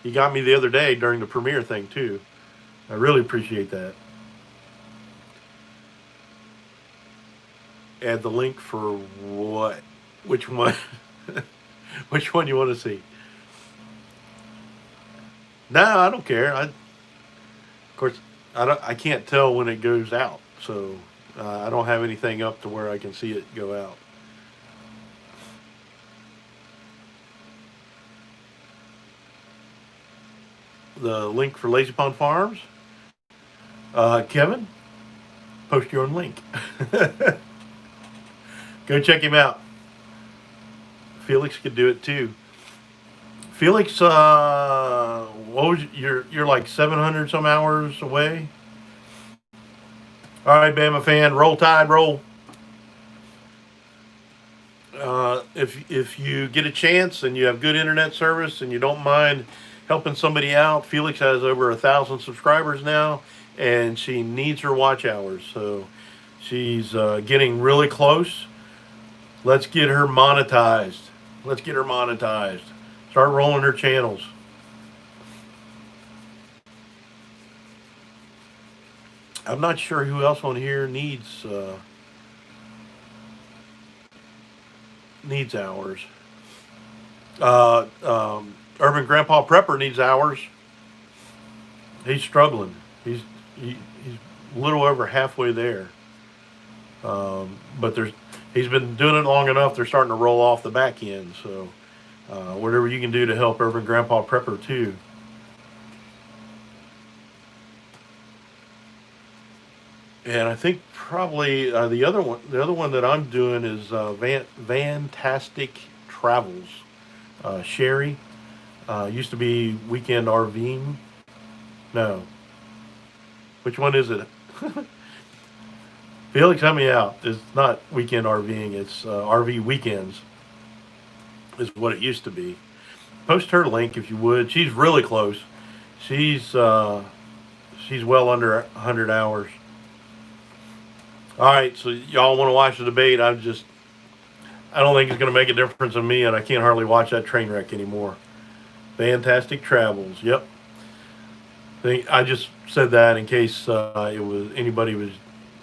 You got me the other day during the premiere thing, too. I really appreciate that. Add the link for what? Which one? Which one you want to see? No, I don't care. Of course, I can't tell when it goes out, so I don't have anything up to where I can see it go out. The link for Lazy Pond Farms. Kevin, post your own link. Go check him out. Felix could do it too. Felix, what was you're like 700 some hours away. All right, Bama fan, roll Tide, roll. If you get a chance and you have good internet service and you don't mind helping somebody out, Felix has over 1,000 subscribers now, and she needs her watch hours, so she's getting really close. Let's get her monetized. Start rolling her channels. I'm not sure who else on here needs hours. Urban Grandpa Prepper needs hours. He's struggling. He's a little over halfway there. But he's been doing it long enough. They're starting to roll off the back end. So whatever you can do to help Urban Grandpa Prepper too. And I think probably the other one that I'm doing is Fantastic Travels. Sherry used to be Weekend RVing. No, which one is it? Felix, help me out. It's not Weekend RVing. It's RV Weekends. Is what it used to be. Post her link if you would. She's really close. She's well under 100 hours. All right, so y'all want to watch the debate? I don't think it's going to make a difference in me, and I can't hardly watch that train wreck anymore. Fantastic Travels. Yep. I just said that in case anybody was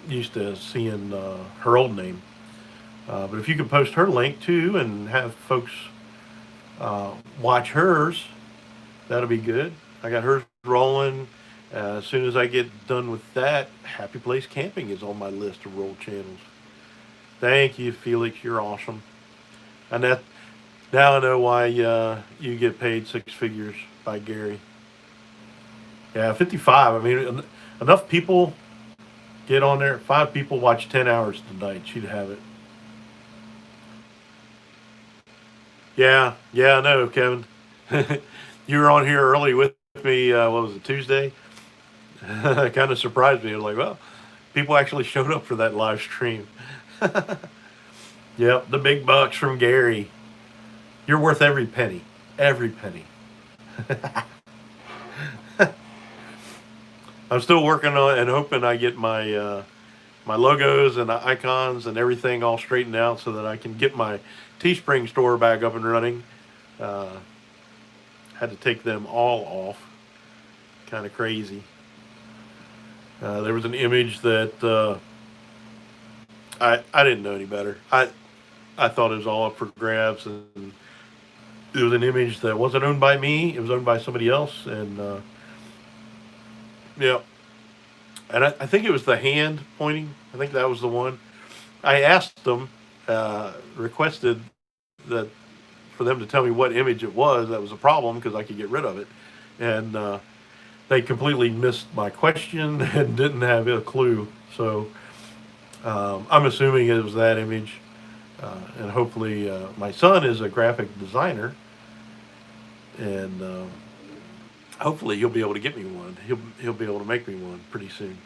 used to seeing her old name. But if you could post her link too and have folks watch hers, that'll be good. I got hers rolling. As soon as I get done with that, Happy Place Camping is on my list of roll channels. Thank you, Felix. You're awesome. And now I know why you get paid 6 figures by Gary. Yeah, 55. I mean, enough people get on there. 5 people watch 10 hours tonight. She'd have it. Yeah, I know, Kevin. You were on here early with me. What was it, Tuesday? It kind of surprised me. I was like, well, people actually showed up for that live stream. Yep, the big bucks from Gary. You're worth every penny. Every penny. I'm still working on and hoping I get my my logos and icons and everything all straightened out so that I can get my Teespring store back up and running. Had to take them all off. Kind of crazy. There was an image that I didn't know any better. I thought it was all up for grabs, and It was an image that wasn't owned by me. It was owned by somebody else, and yeah, and I think it was the hand pointing. I think that was the one. I asked them, requested that for them to tell me what image it was that was a problem because I could get rid of it, and they completely missed my question and didn't have a clue. So I'm assuming it was that image, and hopefully my son is a graphic designer, and hopefully he'll be able to get me one. He'll be able to make me one pretty soon.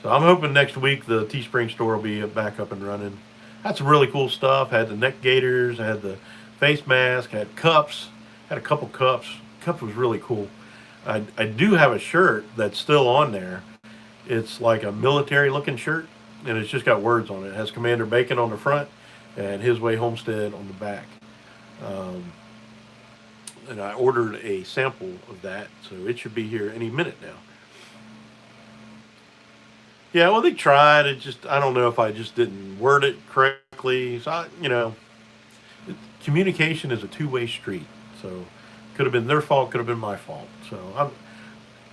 So I'm hoping next week the Teespring store will be back up and running. Had some really cool stuff. Had the neck gaiters. Had the face mask. Had cups. Had a couple cups. Cup was really cool. I do have a shirt that's still on there. It's like a military looking shirt, and it's just got words on it. It has Commander Bacon on the front and His Way Homestead on the back. And I ordered a sample of that, so it should be here any minute now. Yeah, well, they tried. I don't know if I just didn't word it correctly. So, communication is a two-way street. So, could have been their fault, could have been my fault. So,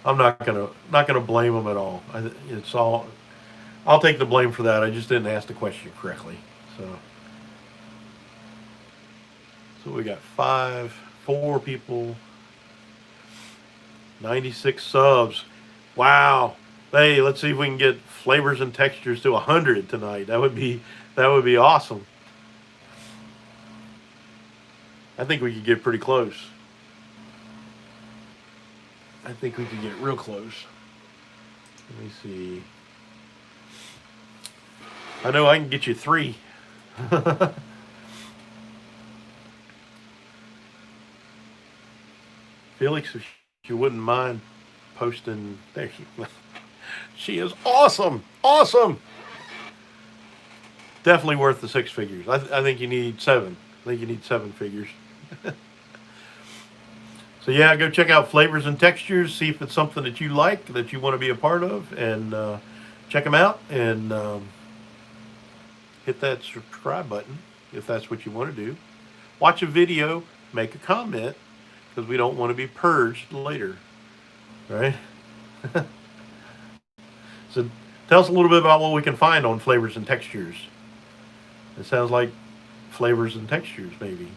I'm not gonna blame them at all. I'll take the blame for that. I just didn't ask the question correctly. So we got 4 people, 96 subs. Wow. Hey, let's see if we can get flavors and textures to 100 tonight. That would be awesome. I think we could get pretty close. I think we could get real close. Let me see. I know I can get you 3. Felix, if you wouldn't mind posting, there she is awesome, awesome. Definitely worth the 6 figures. I think you need 7. I think you need 7 figures. So yeah, go check out Flavors and Textures. See if it's something that you like, that you want to be a part of, and check them out. And hit that subscribe button if that's what you want to do. Watch a video, make a comment, because we don't want to be purged later, right? So tell us a little bit about what we can find on Flavors and Textures. It sounds like Flavors and Textures, maybe.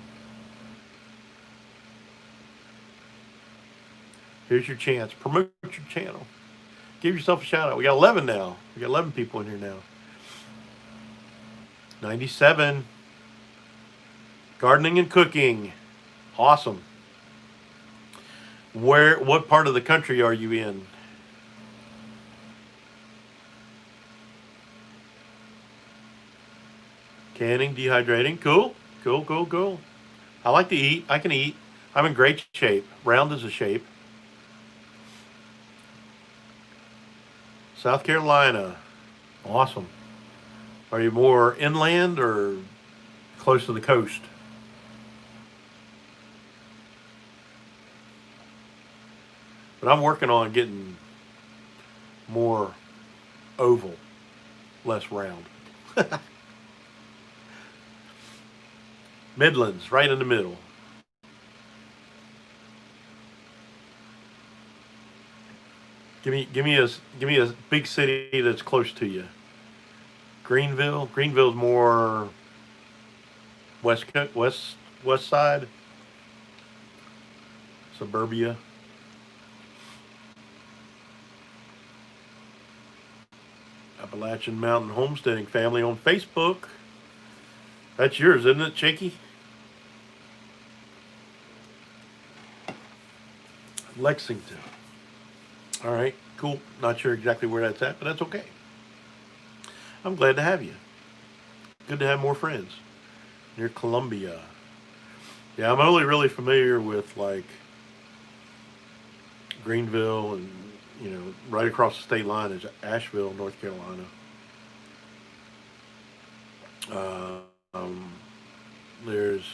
Here's your chance. Promote your channel. Give yourself a shout out. We got 11 now. We got 11 people in here now. 97. Gardening and cooking. Awesome. What part of the country are you in? Canning, dehydrating. Cool. Cool. I like to eat. I can eat. I'm in great shape. Round as a shape. South Carolina. Awesome. Are you more inland or close to the coast? But I'm working on getting more oval, less round. Midlands, right in the middle. Give me a big city that's close to you. Greenville. Greenville's more west side. Suburbia. Appalachian Mountain Homesteading Family on Facebook. That's yours, isn't it, Chicky? Lexington. All right, cool. Not sure exactly where that's at, but that's okay. I'm glad to have you. Good to have more friends. Near Columbia. Yeah, I'm only really familiar with like Greenville and, right across the state line is Asheville, North Carolina. There's,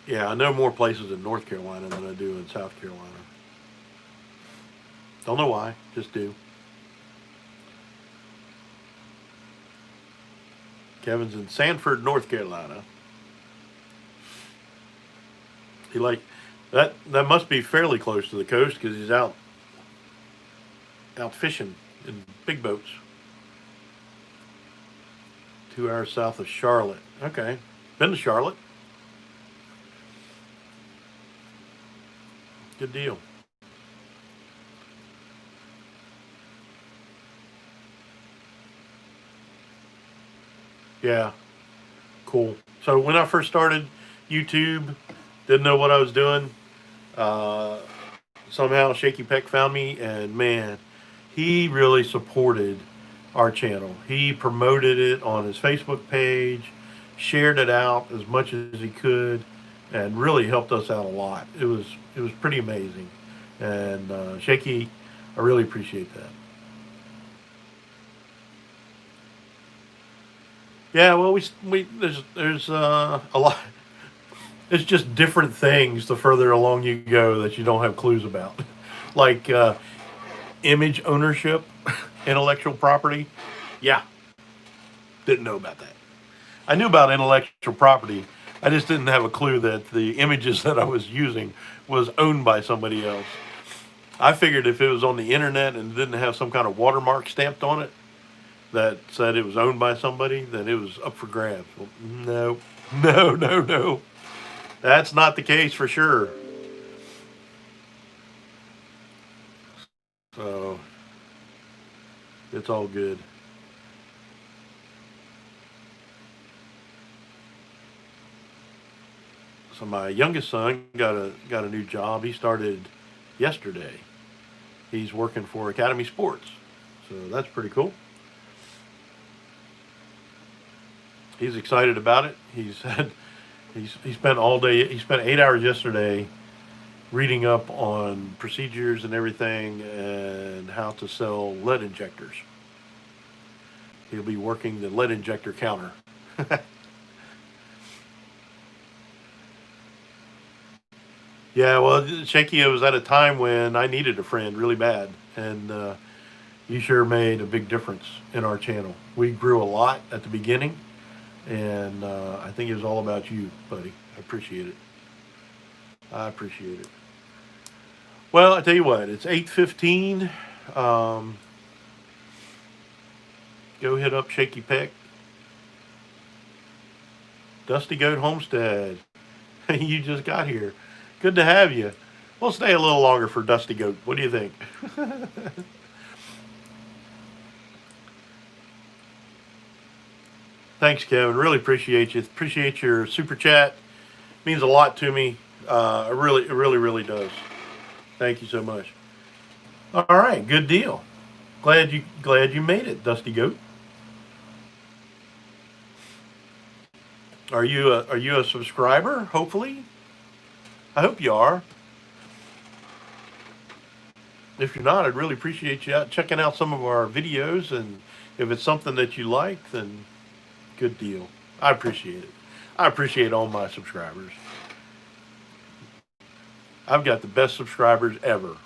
I know more places in North Carolina than I do in South Carolina. Don't know why, just do. Kevin's in Sanford, North Carolina. He like that. That must be fairly close to the coast because he's out fishing in big boats. 2 hours south of Charlotte. Okay, been to Charlotte. Good deal. Yeah, cool. So when I first started YouTube, didn't know what I was doing. Uh, Somehow Shaky Peck found me, and man, he really supported our channel. He promoted it on his Facebook page, shared it out as much as he could, and really helped us out a lot. It was pretty amazing, and Shaky, I really appreciate that. Yeah, well, we there's a lot. It's just different things the further along you go that you don't have clues about, like image ownership, intellectual property. Yeah, didn't know about that. I knew about intellectual property. I just didn't have a clue that the images that I was using was owned by somebody else. I figured if it was on the internet and didn't have some kind of watermark stamped on it that said it was owned by somebody, then it was up for grabs. Well, no, no, no, no. That's not the case for sure. So it's all good. So my youngest son got a new job. He started yesterday. He's working for Academy Sports. So that's pretty cool. He's excited about it. He spent all day. He spent 8 hours yesterday reading up on procedures and everything and how to sell lead injectors. He'll be working the lead injector counter. Yeah, well, Shaky, it was at a time when I needed a friend really bad, and you sure made a big difference in our channel. We grew a lot at the beginning, and I think it was all about you, buddy. I appreciate it. I appreciate it. Well, I tell you what, it's 8:15. Um, Go hit up Shaky Peck, Dusty Goat Homestead. You just got here. Good to have you. We'll stay a little longer for Dusty Goat. What do you think? Thanks, Kevin. Really appreciate you. Appreciate your super chat. Means a lot to me. It really, really does. Thank you so much. All right, good deal. Glad you made it, Dusty Goat. Are you a subscriber? Hopefully, I hope you are. If you're not, I'd really appreciate you checking out some of our videos, and if it's something that you like, then good deal. I appreciate it. I appreciate all my subscribers. I've got the best subscribers ever.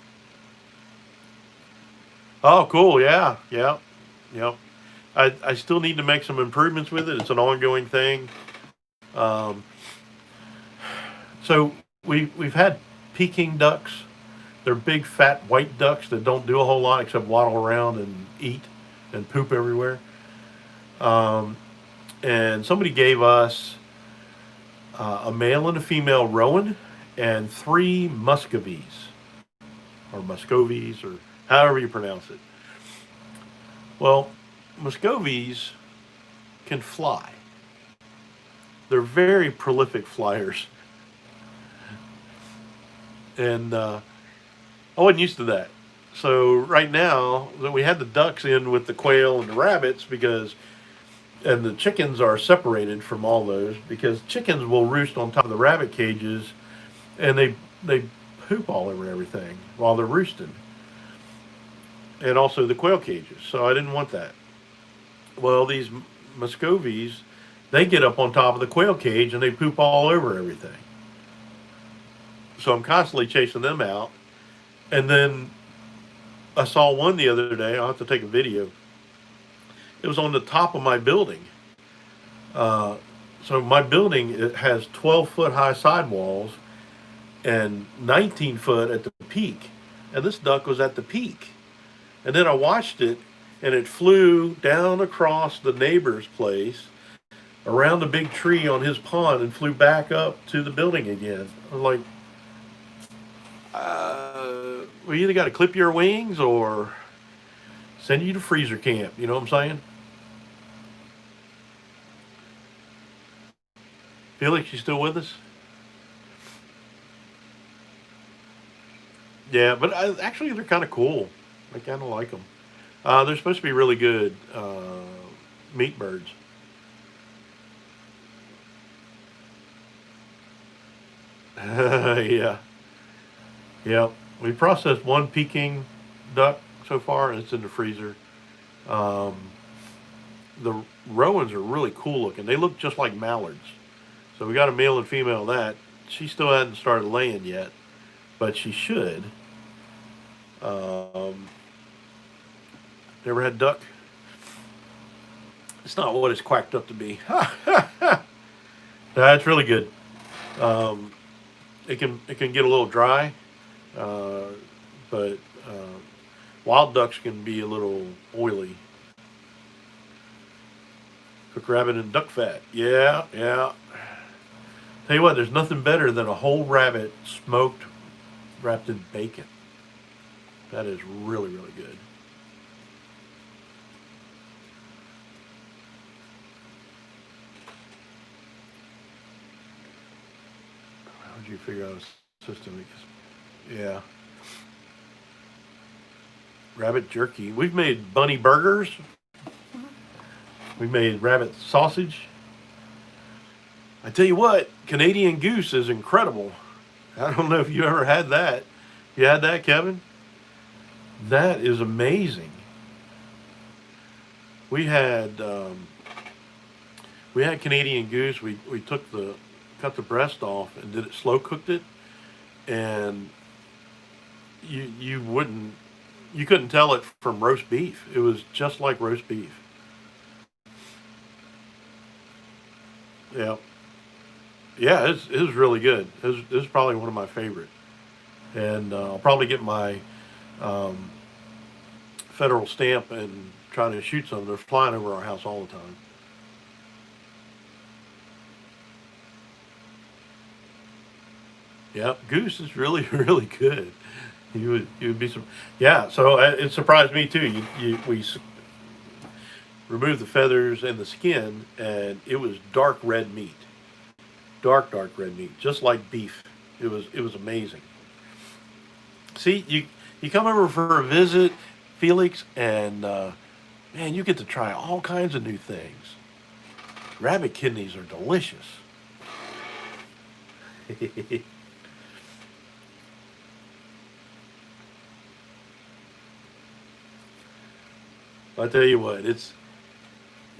Oh, cool. Yeah, yeah, yeah. I still need to make some improvements with it. It's an ongoing thing. Um, so we've had Peking ducks. They're big, fat, white ducks that don't do a whole lot except waddle around and eat and poop everywhere. Um, and somebody gave us a male and a female rowan and three muscovies or muscovies or however you pronounce it. Well, muscovies can fly. They're very prolific flyers, and I wasn't used to that. So right now that we had the ducks in with the quail and the rabbits and the chickens are separated from all those because chickens will roost on top of the rabbit cages, and they poop all over everything while they're roosting, and also the quail cages. So I didn't want that. Well, these muscovies, they get up on top of the quail cage and they poop all over everything. So I'm constantly chasing them out. And then I saw one the other day. I'll have to take a video. It was on the top of my building. Uh, so my building, it has 12-foot high sidewalls and 19 foot at the peak. And this duck was at the peak. And then I watched it, and it flew down across the neighbor's place, around the big tree on his pond, and flew back up to the building again. I was like, we either got to clip your wings or send you to freezer camp. You know what I'm saying? Felix, you still with us? Yeah, but actually, they're kind of cool. I kind of like them. They're supposed to be really good meat birds. Yeah, yeah. We processed one Peking duck so far, and it's in the freezer. Um, the Rowans are really cool looking. They look just like mallards. So we got a male and female of that. She still hadn't started laying yet, but she should. Um, Never had duck. It's not what it's quacked up to be. That's really good. Um, it can get a little dry, uh, but wild ducks can be a little oily. Cook rabbit in duck fat. Yeah, yeah. Tell you what, there's nothing better than a whole rabbit smoked, wrapped in bacon. That is really, really good. How would you figure out a system? Yeah, rabbit jerky. We've made bunny burgers. We made rabbit sausage. I tell you what, Canadian goose is incredible. I don't know if you ever had that. You had that, Kevin? That is amazing. We had um, we had Canadian goose. We took the cut the breast off and did it slow cooked it, and you couldn't tell it from roast beef. It was just like roast beef. Yeah, yeah, it was really good. It was probably one of my favorite, and I'll probably get my um, federal stamp and try to shoot some. They're flying over our house all the time. Yeah, goose is really really good. You would be some. Yeah, so it surprised me too. We removed the feathers and the skin, and it was dark red meat, dark red meat, just like beef. It was amazing. See, you come over for a visit, Felix, and man, you get to try all kinds of new things. Rabbit kidneys are delicious. I tell you what, it's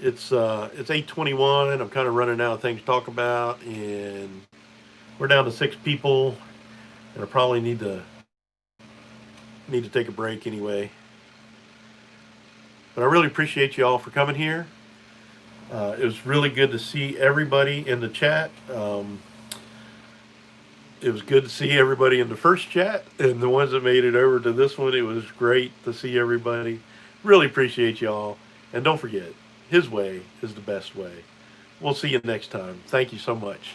8:21. I'm kind of running out of things to talk about, and we're down to 6 people, and I probably need to take a break anyway. But I really appreciate you all for coming here. It was really good to see everybody in the chat. It was good to see everybody in the first chat, and the ones that made it over to this one. It was great to see everybody. Really appreciate y'all. And don't forget, his way is the best way. We'll see you next time. Thank you so much.